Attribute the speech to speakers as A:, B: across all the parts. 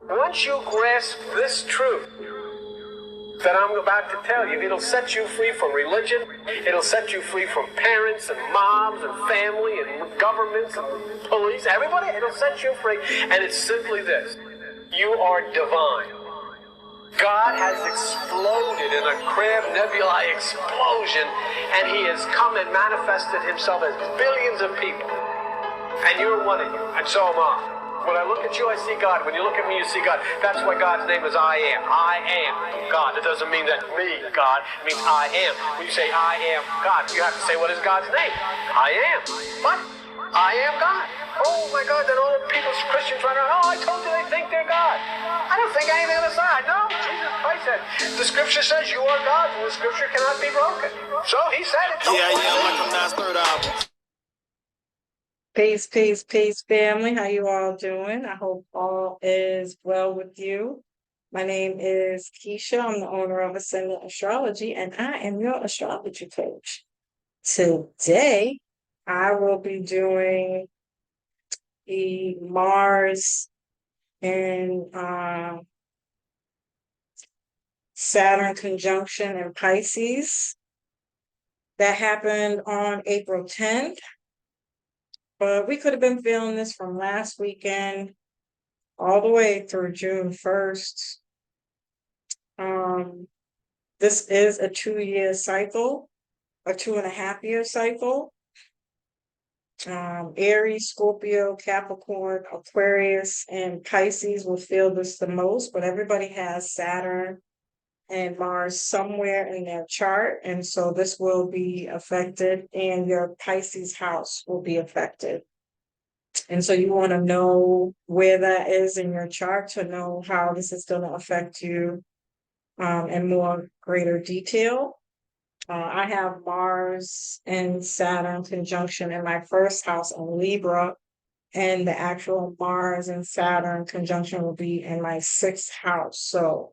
A: Once you grasp this truth that I'm about to tell you, it'll set you free from religion. It'll set you free from parents and moms and family and governments and police, everybody. It'll set you free. And it's simply this. You are divine. God has exploded in a Crab Nebulae explosion, and he has come and manifested himself as billions of people. And you're one of you, and so am I. When I look at you, I see God. When you look at me, you see God. That's why God's name is I am. I am God. It doesn't mean that me, God. It means I am. When you say I am God, you have to say, what is God's name? I am. What? I am God. Oh my God, then all the people, Christians run around, oh, I told you they think they're God. I don't think anything on the side. No, Jesus Christ said, the scripture says you are God, and the scripture cannot be broken. So he said it.
B: Yeah, like I'm not third album.
C: Peace, family. How you all doing? I hope all is well with you. My name is Keisha. I'm the owner of Ascendant Astrology, and I am your astrology coach. Today, I will be doing the Mars and Saturn conjunction in Pisces. That happened on April 10th. But we could have been feeling this from last weekend all the way through June 1st. This is a 2-year cycle, a 2.5-year cycle. Aries, Scorpio, Capricorn, Aquarius, and Pisces will feel this the most, but everybody has Saturn and Mars somewhere in their chart. And so this will be affected, and your Pisces house will be affected. And so you want to know where that is in your chart to know how this is going to affect you in more greater detail. I have Mars and Saturn conjunction in my first house in Libra, and the actual Mars and Saturn conjunction will be in my 6th house. So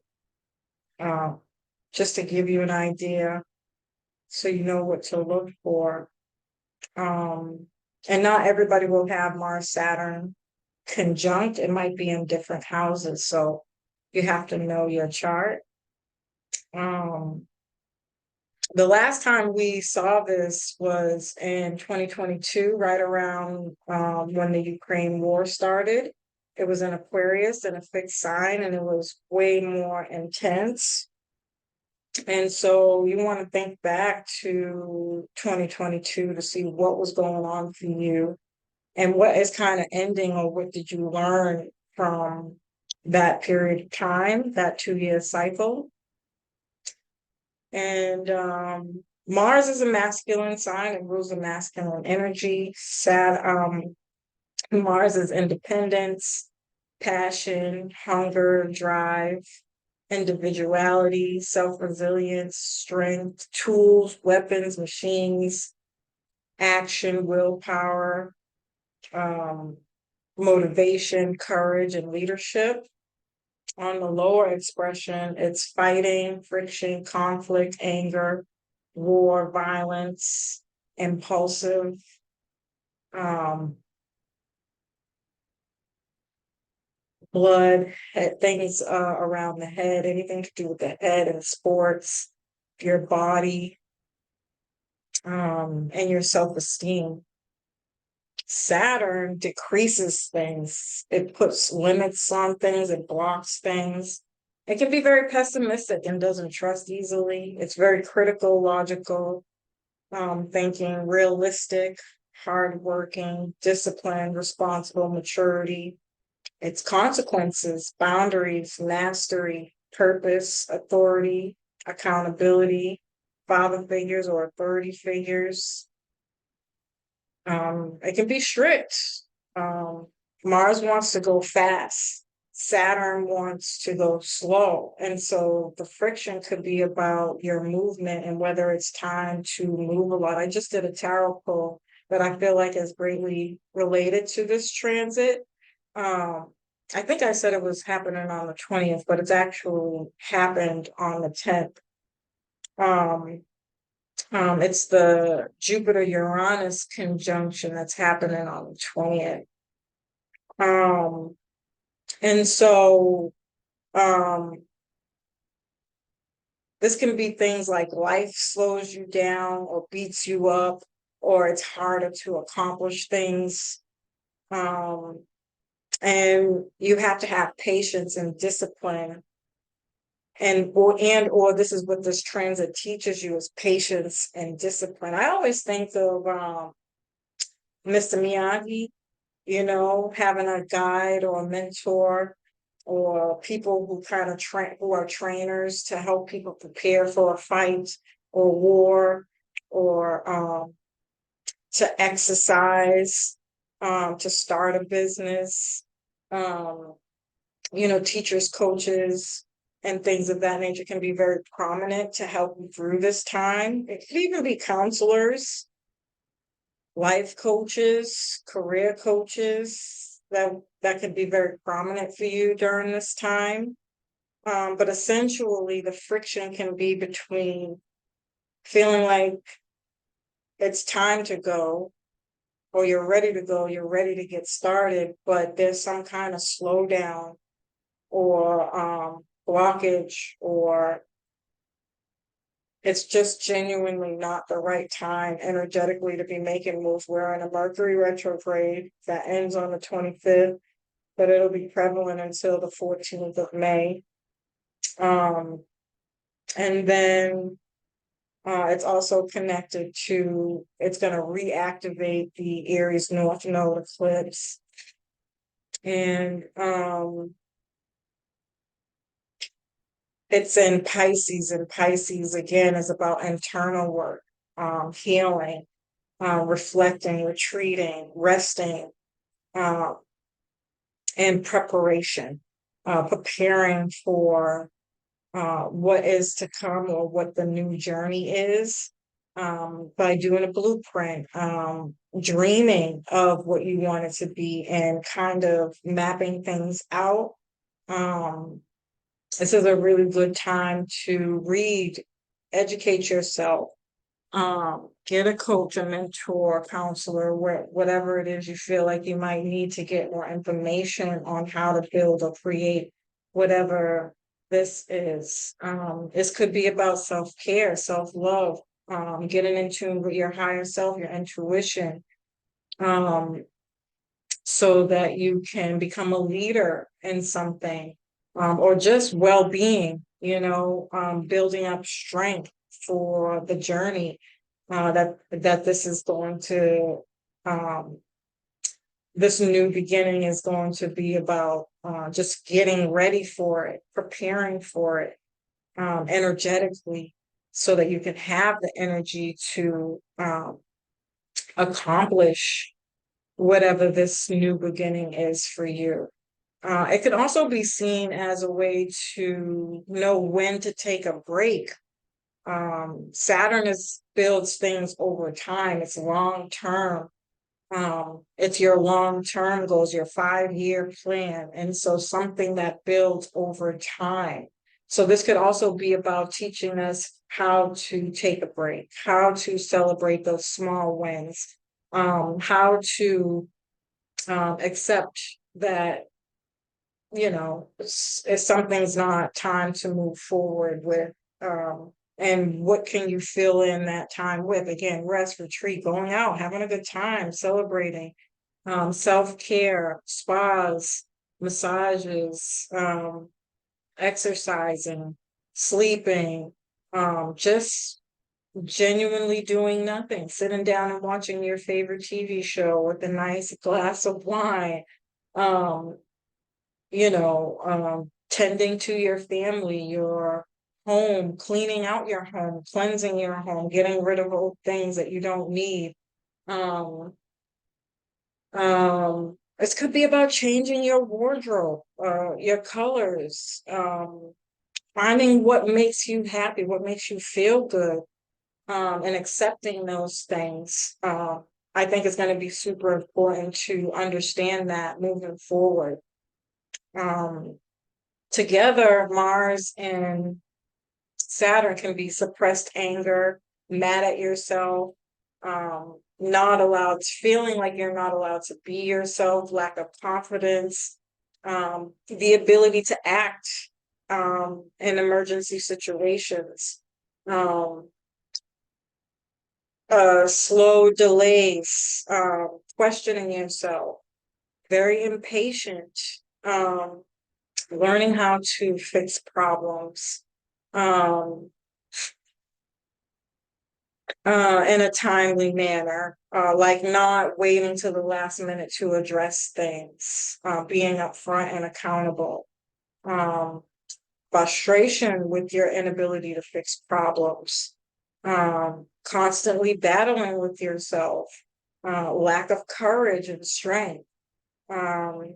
C: just to give you an idea, so you know what to look for. And not everybody will have Mars Saturn conjunct. It might be in different houses, so you have to know your chart. The last time we saw this was in 2022, right around when the Ukraine war started. It was in Aquarius in a fixed sign, and it was way more intense. And so you want to think back to 2022 to see what was going on for you and what is kind of ending, or what did you learn from that period of time, that 2-year cycle. And Mars is a masculine sign. It rules the masculine energy. Mars is independence, passion, hunger, drive, individuality, self-resilience, strength, tools, weapons, machines, action, willpower, motivation, courage, and leadership. On the lower expression, it's fighting, friction, conflict, anger, war, violence, impulsive, blood, things around the head, anything to do with the head and sports, your body, and your self-esteem. Saturn decreases things. It puts limits on things. It blocks things. It can be very pessimistic and doesn't trust easily. It's very critical, logical, thinking, realistic, hardworking, disciplined, responsible, maturity. Its consequences, boundaries, mastery, purpose, authority, accountability, father figures or authority figures. It can be strict. Mars wants to go fast. Saturn wants to go slow. And so the friction could be about your movement and whether it's time to move a lot. I just did a tarot pull that I feel like is greatly related to this transit. I think I said it was happening on the 20th, but it's actually happened on the 10th. It's the Jupiter-Uranus conjunction that's happening on the 20th. And so, this can be things like life slows you down or beats you up, or it's harder to accomplish things. Um, and you have to have patience and discipline, and or this is what this transit teaches you, is patience and discipline. I always think of Mr. Miyagi, having a guide or a mentor or people who kind of who are trainers to help people prepare for a fight or war, or to exercise, to start a business, um, teachers, coaches, and things of that nature can be very prominent to help you through this time. It could even be counselors, life coaches, career coaches that can be very prominent for you during this time. But essentially, the friction can be between feeling like it's time to go, or you're ready to go, you're ready to get started, but there's some kind of slowdown or blockage, or it's just genuinely not the right time energetically to be making moves. We're in a Mercury retrograde that ends on the 25th, but it'll be prevalent until the 14th of May. And then it's also connected to, it's going to reactivate the Aries North Node eclipse. And it's in Pisces, and Pisces again is about internal work, healing, reflecting, retreating, resting, and preparation, preparing for what is to come, or what the new journey is, by doing a blueprint, dreaming of what you want it to be, and kind of mapping things out. This is a really good time to read, educate yourself, get a coach, a mentor, counselor, whatever it is you feel like you might need to get more information on how to build or create whatever this is. This could be about self-care, self-love, getting in tune with your higher self, your intuition, so that you can become a leader in something, or just well-being, building up strength for the journey, that this is going to, this new beginning is going to be about, just getting ready for it, preparing for it, energetically, so that you can have the energy to accomplish whatever this new beginning is for you. It could also be seen as a way to know when to take a break. Saturn builds things over time. It's long term. It's your long term goals, your 5-year plan. And so something that builds over time. So this could also be about teaching us how to take a break, how to celebrate those small wins, how to accept that, if something's not time to move forward with, and what can you fill in that time with? Again, rest, retreat, going out, having a good time, celebrating, self-care, spas, massages, exercising, sleeping, just genuinely doing nothing, sitting down and watching your favorite TV show with a nice glass of wine, um, tending to your family, your home, cleaning out your home, cleansing your home, getting rid of old things that you don't need. This could be about changing your wardrobe, your colors, finding what makes you happy, what makes you feel good, and accepting those things. I think it's going to be super important to understand that moving forward. Together, Mars and Saturn can be suppressed anger, mad at yourself, not allowed, feeling like you're not allowed to be yourself, lack of confidence, the ability to act in emergency situations, um, slow delays, questioning yourself, very impatient, um, learning how to fix problems, um, in a timely manner, like not waiting till the last minute to address things, being upfront and accountable. Um, Frustration with your inability to fix problems, constantly battling with yourself, lack of courage and strength. Um,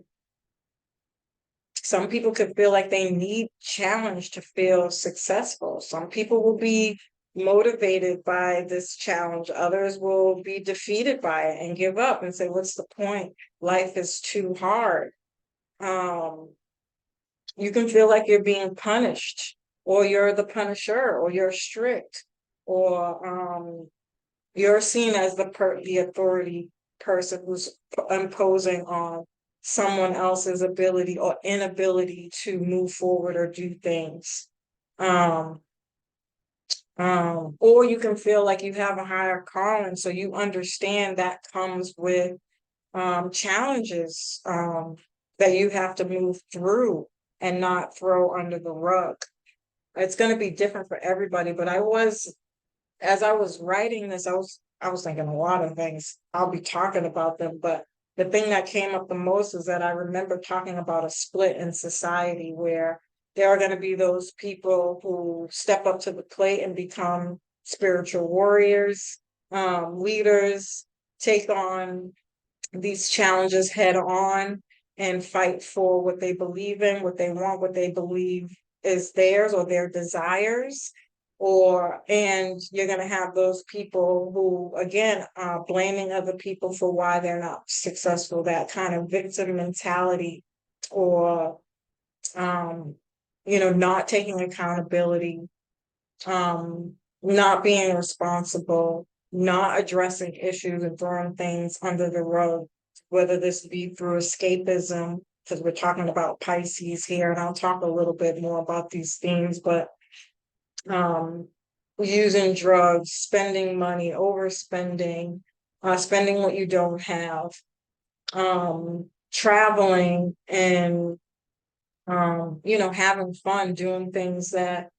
C: some people could feel like they need challenge to feel successful. Some people will be motivated by this challenge. Others will be defeated by it and give up and say, what's the point? Life is too hard. Um, you can feel like you're being punished, or you're the punisher, or you're strict, or you're seen as the authority person who's imposing on someone else's ability or inability to move forward or do things. Um, or you can feel like you have a higher calling, so you understand that comes with challenges that you have to move through and not throw under the rug. It's going to be different for everybody, but as I was writing this, I was thinking a lot of things. I'll be talking about them, but the thing that came up the most is that I remember talking about a split in society where there are going to be those people who step up to the plate and become spiritual warriors, leaders, take on these challenges head on and fight for what they believe in, what they want, what they believe is theirs or their desires. And you're going to have those people who, again, are blaming other people for why they're not successful, that kind of victim mentality, or, not taking accountability, not being responsible, not addressing issues and throwing things under the rug, whether this be through escapism, because we're talking about Pisces here, and I'll talk a little bit more about these themes, but um, using drugs, spending money, overspending, spending what you don't have, traveling and having fun doing things that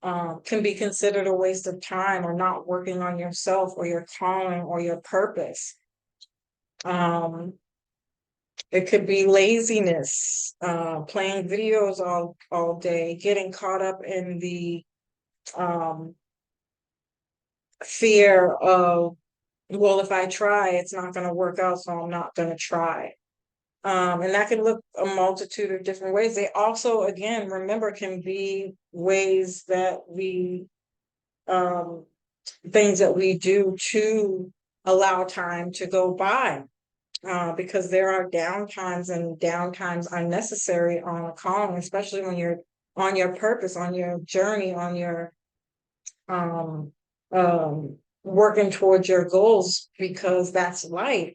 C: can be considered a waste of time, or not working on yourself or your calling or your purpose. It could be laziness, playing videos all day, getting caught up in the um, fear of, well, if I try, it's not going to work out, so I'm not going to try. And that can look a multitude of different ways. They also, again, remember, can be ways that things that we do to allow time to go by, because there are downtimes, and downtimes are necessary on a calling, especially when you're on your purpose, on your journey, on your um, working towards your goals, because that's life.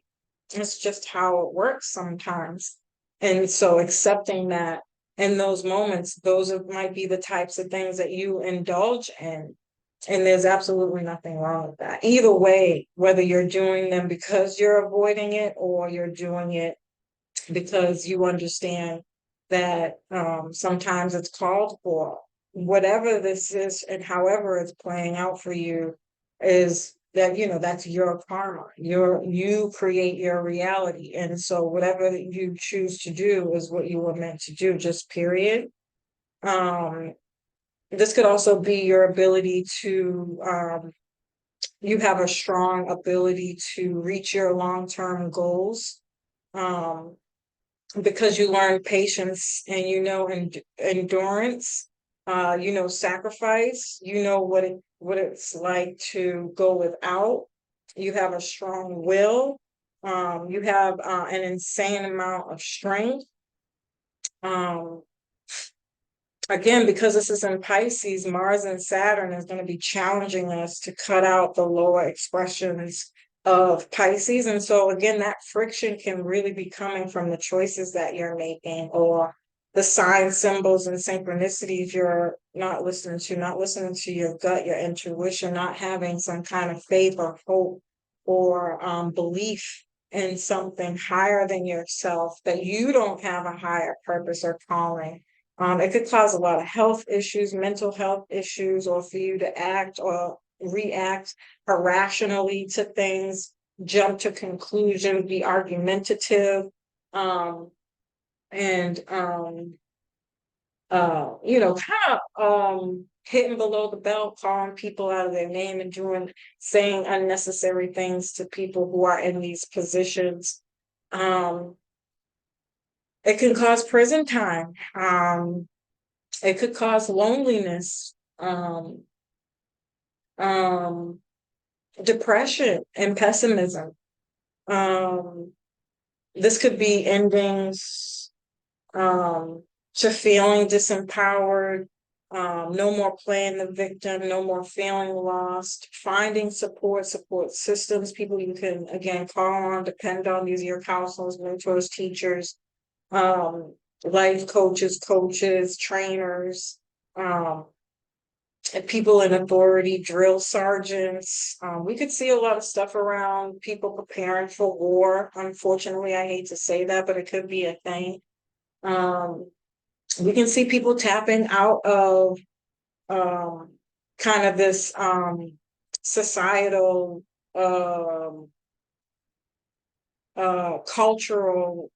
C: It's just how it works sometimes. And so accepting that in those moments, might be the types of things that you indulge in. And there's absolutely nothing wrong with that. Either way, whether you're doing them because you're avoiding it, or you're doing it because you understand that sometimes it's called for. Whatever this is and however it's playing out for you, is that, that's your karma. You create your reality. And so whatever you choose to do is what you were meant to do, just period. This could also be your ability to you have a strong ability to reach your long-term goals, because you learn patience, and endurance, sacrifice, what it's like to go without. You have a strong will. You have an insane amount of strength. Um, Again, because this is in Pisces, Mars and Saturn is going to be challenging us to cut out the lower expressions of Pisces. And so again, that friction can really be coming from the choices that you're making, or the signs, symbols, and synchronicities you're not listening to your gut, your intuition, not having some kind of faith or hope or belief in something higher than yourself, that you don't have a higher purpose or calling. It could cause a lot of health issues, mental health issues, or for you to act or react irrationally to things, jump to conclusions, be argumentative, and kind of hitting below the belt, calling people out of their name and saying unnecessary things to people who are in these positions. It can cause prison time. It could cause loneliness, um, depression, and pessimism. This could be endings to feeling disempowered, no more playing the victim, no more feeling lost, finding support systems, people you can again call on, depend on. These are your counselors, mentors, teachers, life coaches, trainers, and people in authority, drill sergeants. We could see a lot of stuff around people preparing for war. Unfortunately, I hate to say that, but it could be a thing. We can see people tapping out of kind of this societal cultural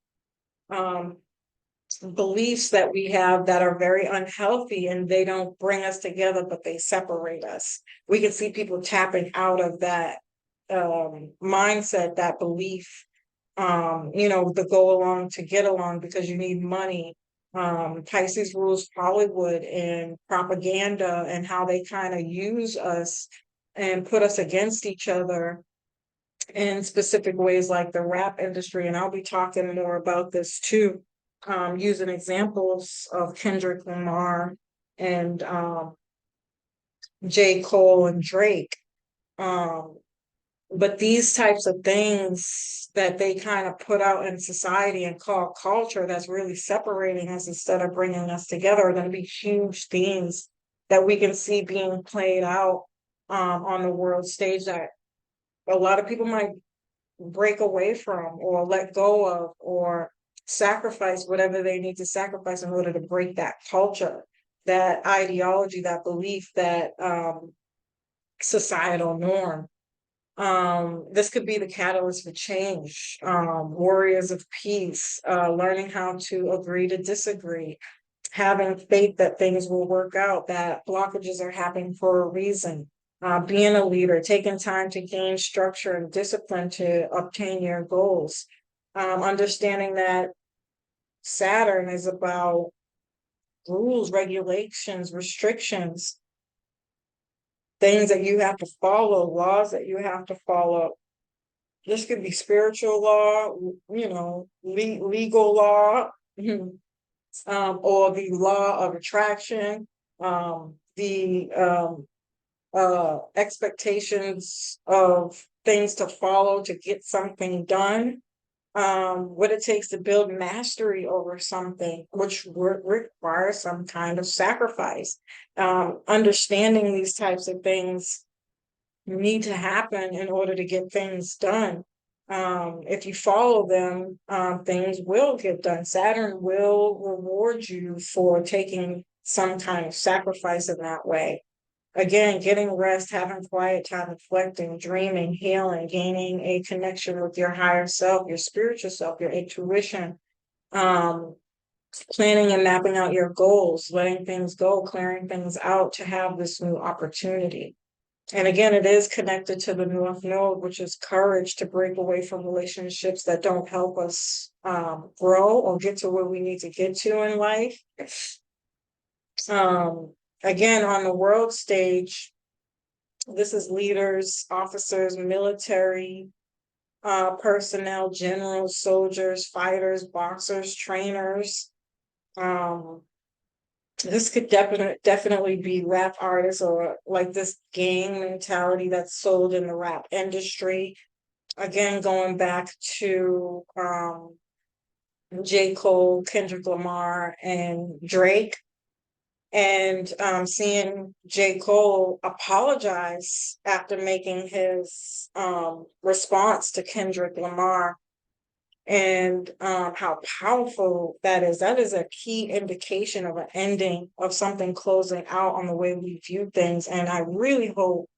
C: beliefs that we have that are very unhealthy, and they don't bring us together, but they separate us. We can see people tapping out of that mindset, that belief, the go along to get along because you need money. Pisces rules Hollywood and propaganda, and how they kind of use us and put us against each other in specific ways, like the rap industry. And I'll be talking more about this too, using examples of Kendrick Lamar and J. Cole and Drake. But these types of things that they kind of put out in society and call culture, that's really separating us instead of bringing us together, are going to be huge themes that we can see being played out on the world stage, that a lot of people might break away from or let go of, or sacrifice whatever they need to sacrifice in order to break that culture, that ideology, that belief, that societal norm. This could be the catalyst for change. Warriors of peace, learning how to agree to disagree, having faith that things will work out, that blockages are happening for a reason. Being a leader, taking time to gain structure and discipline to obtain your goals. Understanding that Saturn is about rules, regulations, restrictions, things that you have to follow, laws that you have to follow. This could be spiritual law, legal law, or the law of attraction, the expectations of things to follow to get something done, what it takes to build mastery over something, which requires some kind of sacrifice. Understanding these types of things need to happen in order to get things done. If you follow them, things will get done. Saturn will reward you for taking some kind of sacrifice in that way. Again, getting rest, having quiet time, reflecting, dreaming, healing, gaining a connection with your higher self, your spiritual self, your intuition, planning and mapping out your goals, letting things go, clearing things out to have this new opportunity. And again, it is connected to the North Node, which is courage to break away from relationships that don't help us grow or get to where we need to get to in life. Again, on the world stage, this is leaders, officers, military personnel, generals, soldiers, fighters, boxers, trainers. This could definitely be rap artists, or like this gang mentality that's sold in the rap industry. again, going back to J. Cole, Kendrick Lamar, and Drake, and seeing J. Cole apologize after making his response to Kendrick Lamar, and how powerful that is. That is a key indication of an ending of something closing out on the way we view things. And I really hope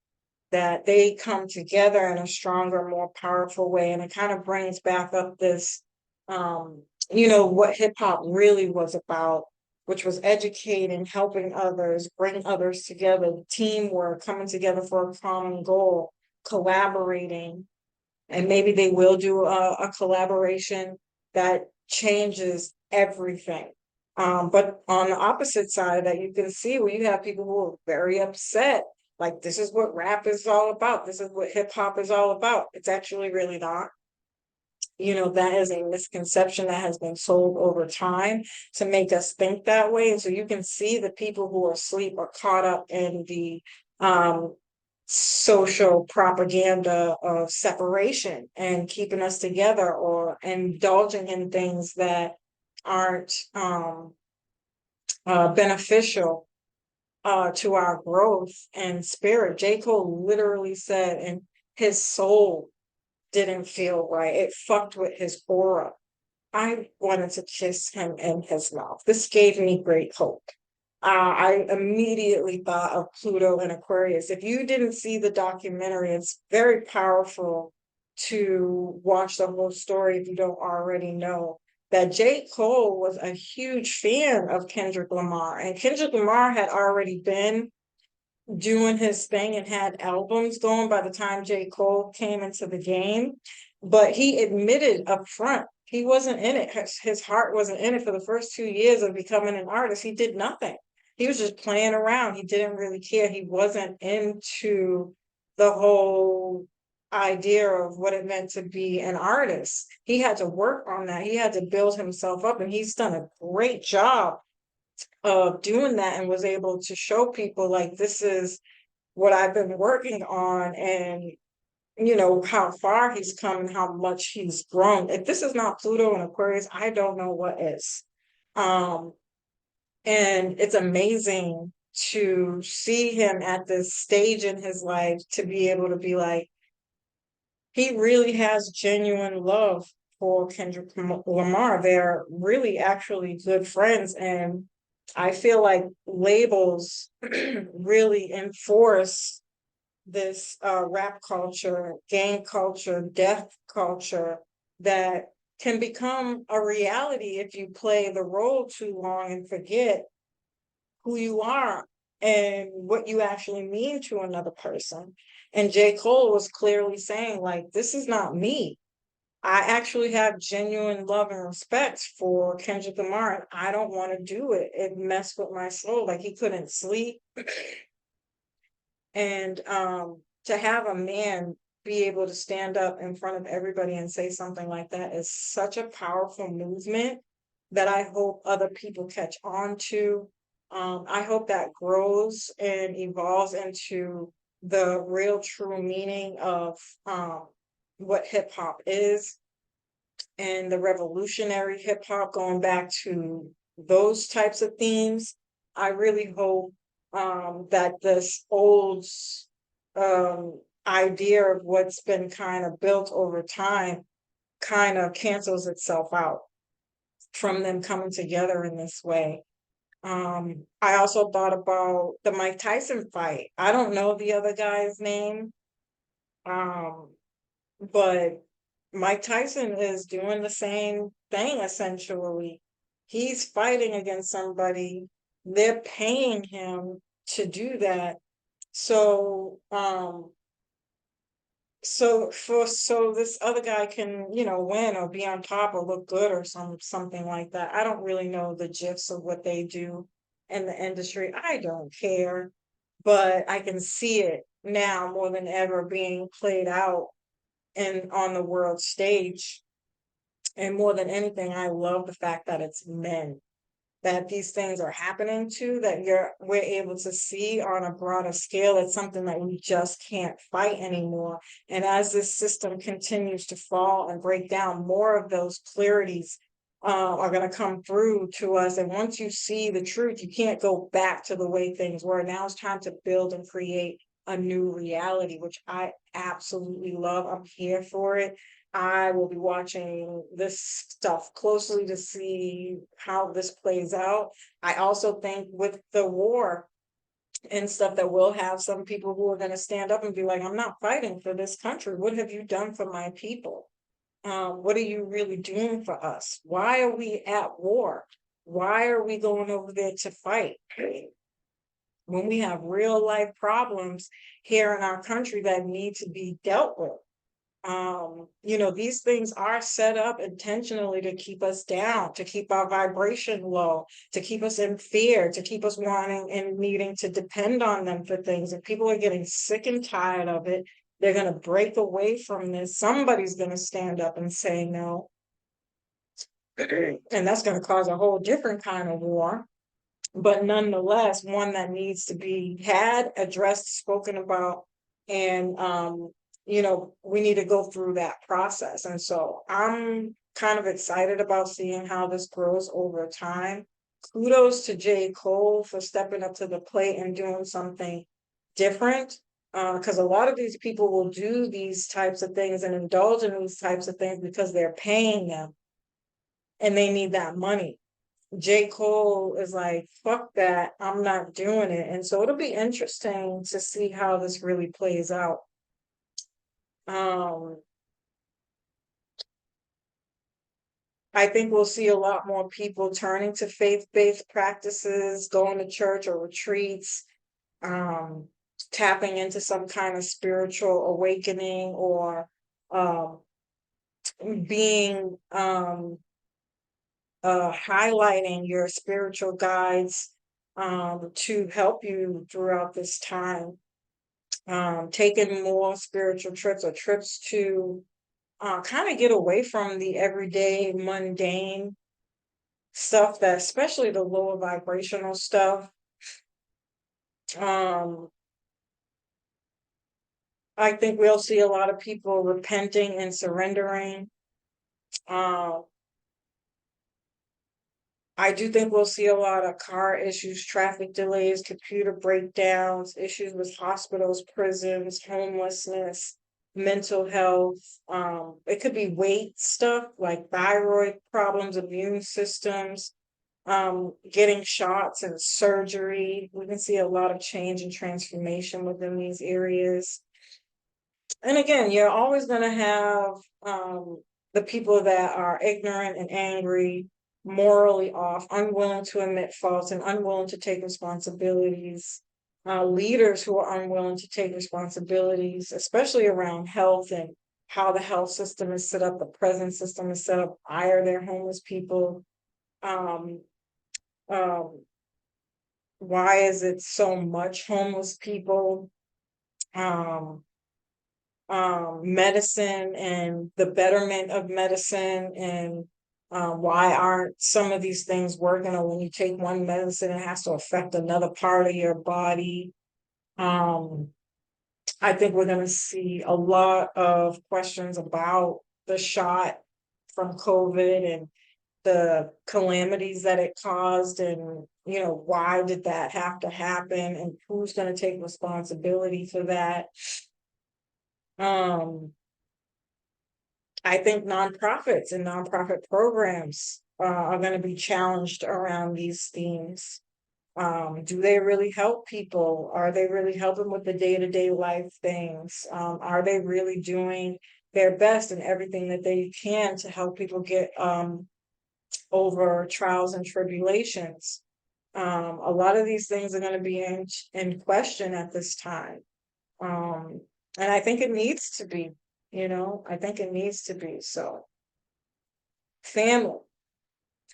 C: that they come together in a stronger, more powerful way. And it kind of brings back up this, what hip hop really was about, which was educating, helping others, bring others together, teamwork, coming together for a common goal, collaborating. And maybe they will do a collaboration that changes everything. But on the opposite side of that, you can see where you have people who are very upset. Like, this is what rap is all about. This is what hip hop is all about. It's actually really not. That is a misconception that has been sold over time to make us think that way. And so you can see the people who are asleep are caught up in the social propaganda of separation and keeping us together, or indulging in things that aren't beneficial to our growth and spirit. J. Cole literally said, and his soul didn't feel right. It fucked with his aura. I wanted to kiss him in his mouth. This gave me great hope. I immediately thought of Pluto and Aquarius. If you didn't see the documentary, it's very powerful to watch the whole story if you don't already know that J. Cole was a huge fan of Kendrick Lamar. And Kendrick Lamar had already been doing his thing and had albums going by the time J. Cole came into the game. But he admitted up front he wasn't in it. His heart wasn't in it for the first 2 years of becoming an artist. He did nothing. He was just playing around. He didn't really care. He wasn't into the whole idea of what it meant to be an artist. He had to work on that. He had to build himself up, and he's done a great job of doing that, and was able to show people, like, this is what I've been working on, and how far he's come and how much he's grown. If this is not Pluto and Aquarius, I don't know what is. Um, and it's amazing to see him at this stage in his life, to be able to be like, he really has genuine love for Kendrick Lamar. They're really actually good friends. And I feel like labels really enforce this rap culture, gang culture, death culture that can become a reality if you play the role too long and forget who you are and what you actually mean to another person. And J. Cole was clearly saying, like, this is not me. I actually have genuine love and respect for Kendrick Lamar, and I don't want to do it. It messed with my soul. Like, he couldn't sleep. And to have a man be able to stand up in front of everybody and say something like that is such a powerful movement that I hope other people catch on to. I hope that grows and evolves into the real true meaning of what hip hop is, and the revolutionary hip hop, going back to those types of themes. I really hope that this old idea of what's been kind of built over time kind of cancels itself out from them coming together in this way. I also thought about the Mike Tyson fight. I don't know the other guy's name, um, but Mike Tyson is doing the same thing essentially. He's fighting against somebody, they're paying him to do that. So so this other guy can, win or be on top or look good or something like that. I don't really know the gist of what they do in the industry. I don't care, but I can see it now more than ever being played out and on the world stage. And more than anything, I love the fact that it's men. that these things are happening to, that we're able to see on a broader scale. It's something that we just can't fight anymore. And as this system continues to fall and break down, more of those clarities are going to come through to us. And once you see the truth, you can't go back to the way things were. Now it's time to build and create a new reality, which I absolutely love. I'm here for it. I will be watching this stuff closely to see how this plays out. I also think with the war and stuff, that we'll have some people who are going to stand up and be like, I'm not fighting for this country. What have you done for my people? What are you really doing for us? Why are we at war? Why are we going over there to fight? When we have real life problems here in our country that need to be dealt with. These things are set up intentionally to keep us down, to keep our vibration low, to keep us in fear, to keep us wanting and needing to depend on them for things. And people are getting sick and tired of it. They're going to break away from this. Somebody's going to stand up and say no. And that's going to cause a whole different kind of war. But nonetheless, one that needs to be addressed, spoken about, and we need to go through that process. And so I'm kind of excited about seeing how this grows over time. Kudos to J. Cole for stepping up to the plate and doing something different. Because a lot of these people will do these types of things and indulge in these types of things because they're paying them and they need that money. J. Cole is like, fuck that, I'm not doing it. And so it'll be interesting to see how this really plays out. I think we'll see a lot more people turning to faith-based practices, going to church or retreats, tapping into some kind of spiritual awakening, or being highlighting your spiritual guides to help you throughout this time. Taking more spiritual trips, or trips to kind of get away from the everyday mundane stuff, that especially the lower vibrational stuff. I think we'll see a lot of people repenting and surrendering. I do think we'll see a lot of car issues, traffic delays, computer breakdowns, issues with hospitals, prisons, homelessness, mental health. It could be weight stuff like thyroid problems, immune systems, getting shots and surgery. We can see a lot of change and transformation within these areas. And again, you're always going to have the people that are ignorant and angry, morally off, unwilling to admit faults, and unwilling to take responsibilities. Leaders who are unwilling to take responsibilities, especially around health and how the health system is set up, the present system is set up. Why are there homeless people? Why is it so much homeless people? Medicine and the betterment of medicine, and why aren't some of these things working, or when you take one medicine it has to affect another part of your body. I think we're going to see a lot of questions about the shot from COVID and the calamities that it caused, and why did that have to happen, and who's going to take responsibility for that. I think nonprofits and nonprofit programs are going to be challenged around these themes. Do they really help people? Are they really helping with the day-to-day life things? Are they really doing their best and everything that they can to help people get over trials and tribulations? A lot of these things are going to be in question at this time. And I think it needs to be, I think it needs to be. So, family,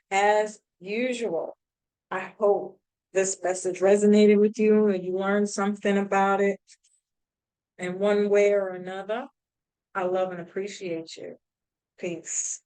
C: as usual, I hope this message resonated with you and you learned something about it in one way or another. I love and appreciate you. Peace.